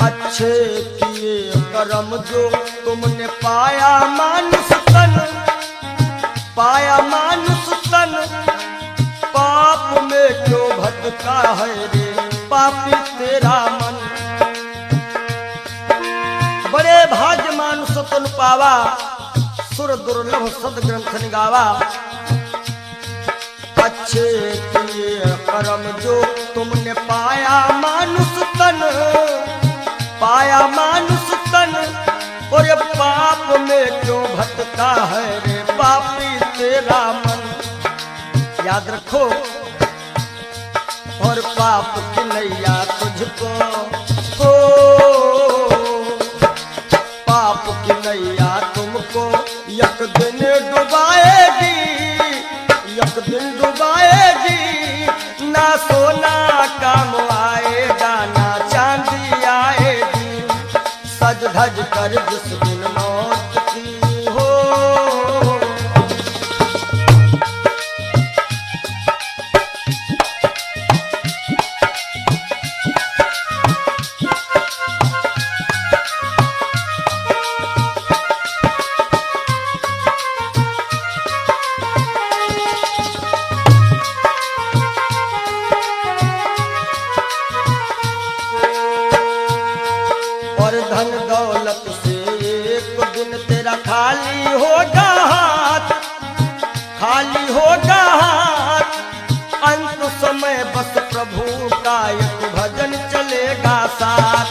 अच्छे किए कर्म जो तुमने पाया मानुष तन, पाया मानुष तन, पाप में क्यों भटका है रे पापी तेरा मन। सुतन पावा, सुर दुर्लभ सद ग्रंथ निगावा। अच्छे किए कर्म जो तुमने पाया मानुष तन, पाया मानुष तन, और ये पाप में क्यों भटका है रे पापी तेरा मन। याद रखो, और पाप की नैया तुझको हो, पाप की नैया तुमको एक दिन डुबाएगी, एक दिन डुबाएगी। ना सोना काम आएगा, ना चांदी आएगी। सज धज कर जिस दिन मौत की हो, धन दौलत से एक दिन तेरा खाली होगा हाथ, खाली होगा हाथ। अंत समय बस प्रभु का एक भजन चलेगा साथ,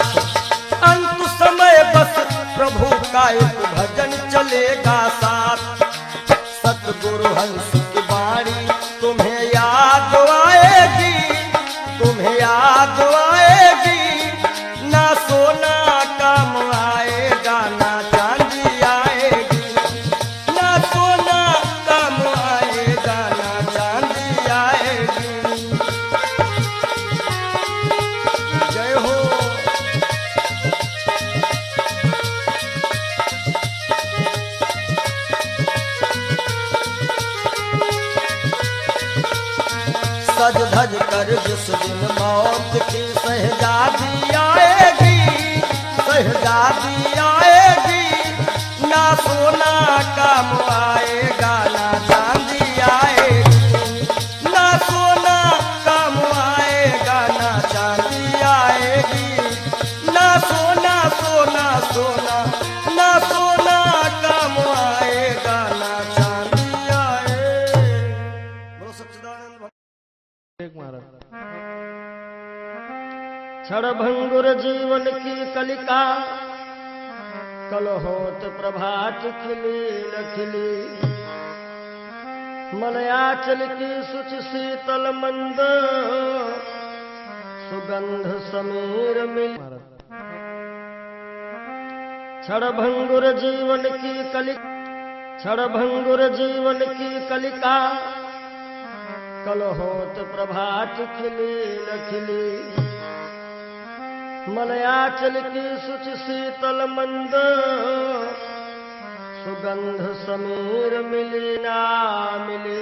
अंत समय बस प्रभु का एक भजन चलेगा साथ। सतगुरु हंस की बाणी तुम्हें याद आएगी, तुम्हें याद आएगी। ना सोना काम आएगा, ना चांदी आएगी। ना सोना काम आएगा, ना चांदी आएगी। जय हो। सज धज कर जिस दिन मौत की शहजादी आएगी, शहजादी आएगी। ना सोना काम आएगा, ना चांदी आएगी। ना सोना काम आएगा, ना चांदी आएगी। ना सोना सोना सोना, ना सोना काम आएगा, ना चांदी आएगी। बोलो सच्चिदानंद क्षणभंगुर जीवन की कलिका, कल होत प्रभात खिली न खिली। मलयाचल की सुच शीतल मंद, सुगंध समीर मिल। क्षणभंगुर जीवन की कलिका, क्षणभंगुर जीवन की कलिका, कल होत प्रभात खिली न खिली। मलयाचल की सुच शीतल मंद, सुगंध समीर मिली ना मिली।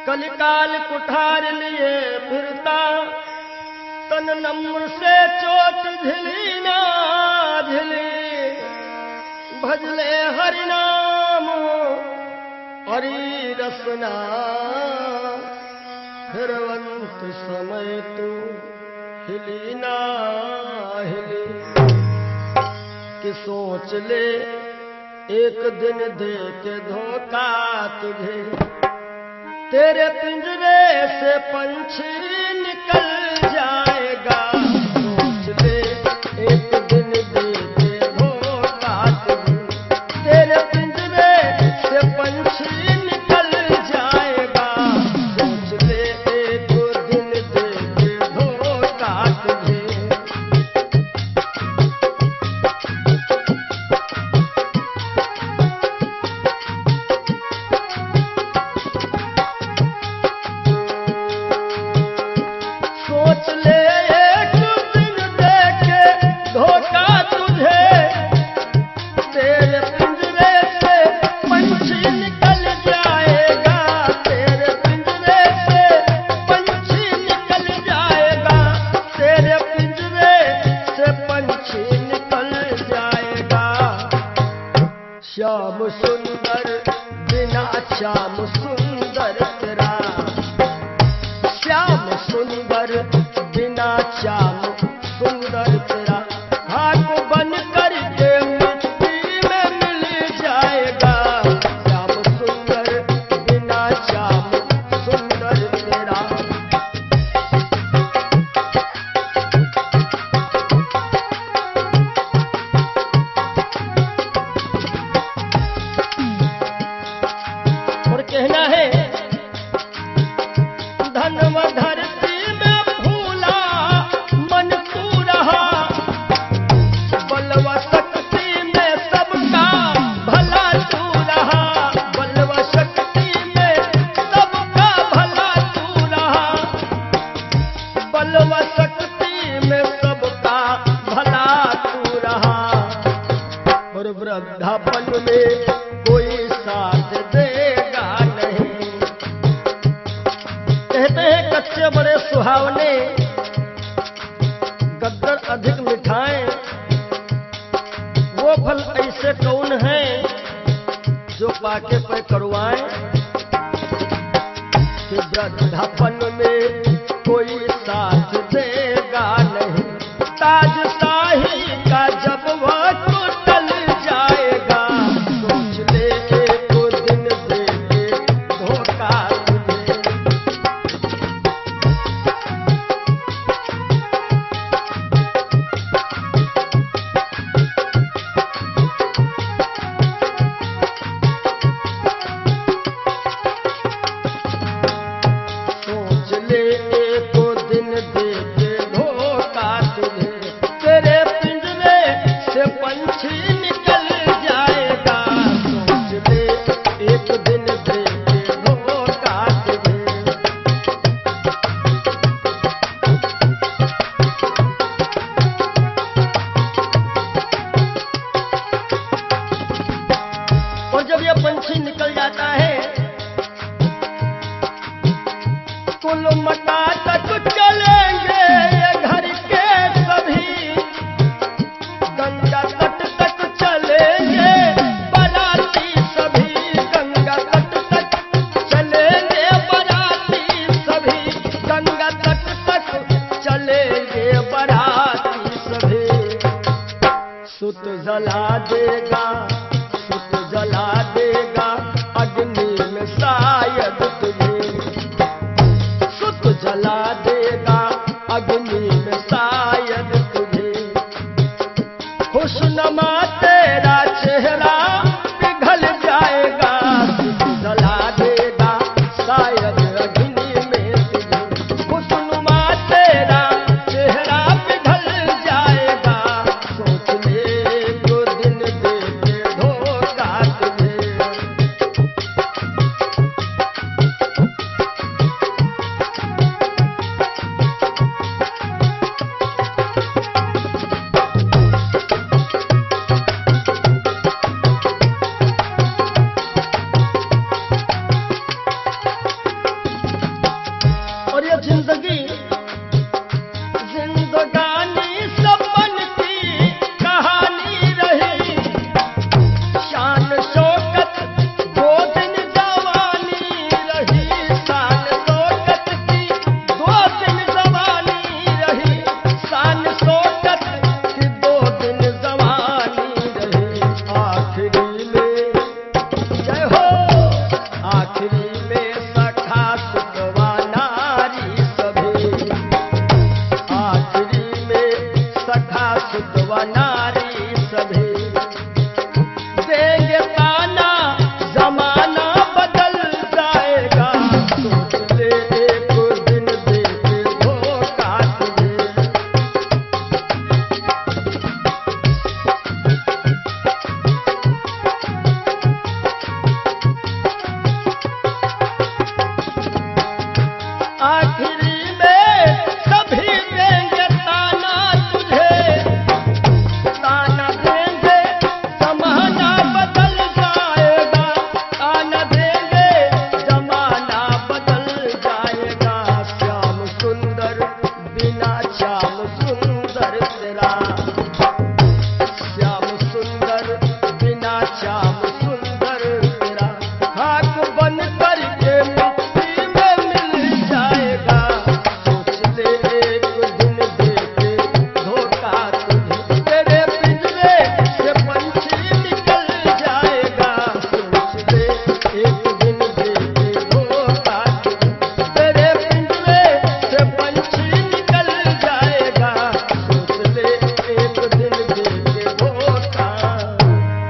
कलिकाल कुठार लिए फिरता, तन नम्र से चोट झिली ना झिली। भजले हरि नाम हरि रसना, फिरवंत समय तू हिली ना हिली। कि सोच ले एक दिन दे के धोखा तुझे, तेरे पिंजरे से पंछी निकल जाएगा। सोच ले एक दिन दे के धोखा तुझे, तेरे पिंजरे से पंछी निकल जाएगा। सोच ले एक दिन दे के धोखा तुझे। सोच ले एक दिन दे के धोखा तुझे, तेरे पिंजरे से पंछी निकल जाएगा। तेरे पिंजरे से पंछी निकल जाएगा। तेरे पिंजरे से पंछी निकल जाएगा। श्याम सुंदर बिना श्याम सुंदर तेरा, श्याम सुंदर बिना श्याम सुंदर तेरा। खाक बन कर के वृद्धापन में कोई साथ देगा नहीं। कहते हैं कच्चे बड़े सुहावने, गद्दर अधिक मिठाएं। वो फल ऐसे कौन है जो पाके पे करुआएं। कि वृद्धापन में कोई साथ देगा नहीं, ताज शाही का जब वक्त टल जाएगा, सोच ले एक दिन देंगे धोखा तुझे। सोच ले एक दिन देंगे धोखा तुझे, तेरे पिंजरे से पंछी निकल जाएगा, सोच ले एक दिन देंगे धोखा तुझे। और जब यह पंछी निकल जाता है, कुल मटा तक चलेंगे ये घर के सभी, गंगा तट तक चलेंगे बाराती सभी, गंगा तट तक चलेंगे बाराती सभी, गंगा तट तक चलेंगे बाराती सभी। सुत जला देगा, सुत जला देगा अग्नि में शायद तुझे, सुत जला देगा अग्नि में शायद तुझे। खुशनुमा तेरा चेहरा पिघल जाएगा, सुत जला देगा शायद अग्नि में तुझे। खुशनुमा तेरा चेहरा पिघल जाएगा, सोच ले एक दिन देंगे धोखा तुझे। और ये जिंदगी जिंदगानी सपन की कहानी रही, शान शौकत दो दिन जवानी रही, शान शौकत की दो दिन जवानी रही, शान शौकत की दो दिन जवानी रही। आखिरी में जय हो, आखिरी में सखा सुतवा नारी सभी, आखिरी में सखा सुतवा नारी सभी। देंगे ताना जमाना बदल जाएगा, सोच ले एक दिन देंगे धोखा तुझे। आखिरी में सभी देंगे ताना तुझे, ताना देंगे जमाना बदल जाएगा, ताना देंगे जमाना बदल जाएगा। श्याम सुंदर बिना श्याम सुंदर तेरा, श्याम सुंदर बिना श्याम सुंदर तेरा, खाक बन करके मिट्टी में मिल जाएगा, सोच ले एक दिन देंगे धोखा तुझे। तेरे पिंजरे से पंछी निकल जाएगा, सोच ले एक दिन देंगे धोखा तुझे। तेरे पिंजरे से पंछी निकल जाएगा, सोच ले एक दिन देंगे धोखा।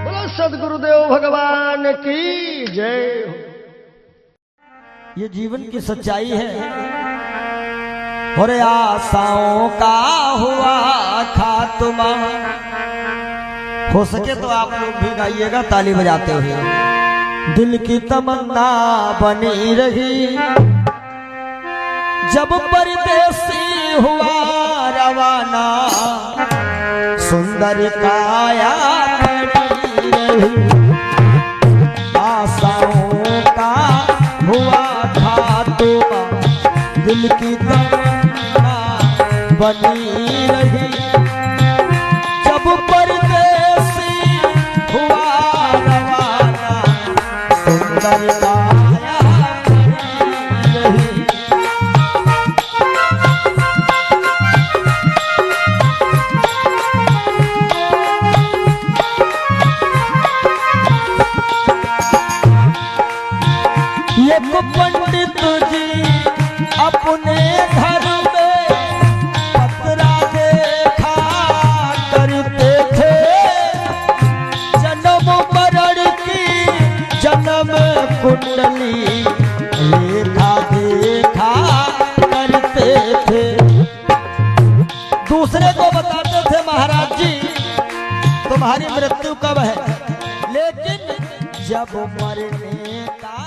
बोलो सद्गुरुदेव भगवान की जय हो। ये जीवन की सच्चाई है। और आशाओं का हुआ खात्मा। हो सके तो आप लोग भी गाइएगा ताली बजाते हुए। दिल की तमन्ना बनी रही जब परदेसी हुआ रवाना, सुंदर काया खड़ी रही। रही, आशाओं का हुआ था तो दिल की तमन्ना बनी रही, जब परदेसी हुआ रवाना सुंदर काया बनी रही। एक पंडित जी अपने घर में पतरा देखा करते थे, जन्म मरण की जन्म कुंडली रेखा देखा करते थे। दूसरे को बताते थे महाराज जी तुम्हारी मृत्यु कब है, लेकिन जब मरने का